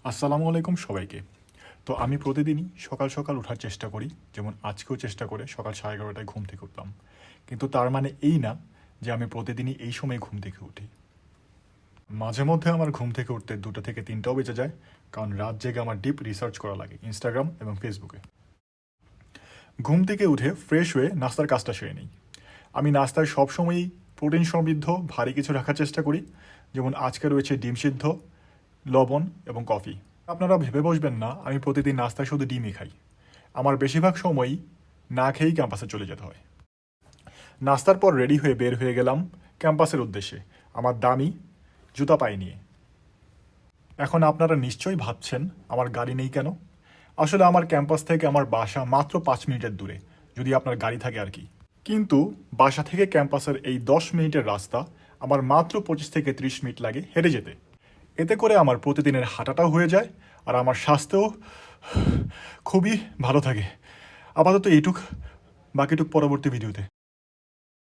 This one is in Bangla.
আসসালামু আলাইকুম সবাইকে। তো আমি প্রতিদিনই সকাল সকাল ওঠার চেষ্টা করি, যেমন আজকেও চেষ্টা করে সকাল 11:30টায় ঘুম থেকে উঠলাম। কিন্তু তার মানে এই না যে আমি প্রতিদিনই এই সময় ঘুম থেকে উঠি। মাঝে মধ্যে আমার ঘুম থেকে উঠতে 2টা থেকে 3টাও বেজে যায়, কারণ রাত জেগে আমার ডিপ রিসার্চ করা লাগে ইনস্টাগ্রাম এবং ফেসবুকে। ঘুম থেকে উঠে ফ্রেশ হয়ে নাস্তার কাজটা সেরে নিই। আমি নাস্তায় সবসময়ই প্রোটিন সমৃদ্ধ ভারী কিছু রাখার চেষ্টা করি, যেমন আজকে রয়েছে ডিম সিদ্ধ, লবণ এবং কফি। আপনারা ভেবে বসবেন না আমি প্রতিদিন নাস্তায় শুধু ডিমই খাই। আমার বেশিরভাগ সময়ই না খেয়েই ক্যাম্পাসে চলে যেতে হয়। নাস্তার পর রেডি হয়ে বের হয়ে গেলাম ক্যাম্পাসের উদ্দেশ্যে, আমার দামি জুতা পায়ে নিয়ে। এখন আপনারা নিশ্চয়ই ভাবছেন আমার গাড়ি নেই কেন। আসলে আমার ক্যাম্পাস থেকে আমার বাসা মাত্র 5 মিনিটের দূরে, যদি আপনার গাড়ি থাকে আর কি। কিন্তু বাসা থেকে ক্যাম্পাসের এই 10 মিনিটের রাস্তা আমার মাত্র 25 থেকে 30 মিনিট লাগে হেঁটে যেতে। এতে করে আমার প্রতিদিনের হাঁটাটাও হয়ে যায় আর আমার স্বাস্থ্যও খুবই ভালো থাকে। আপাতত এইটুক, বাকিটুক পরবর্তী ভিডিওতে।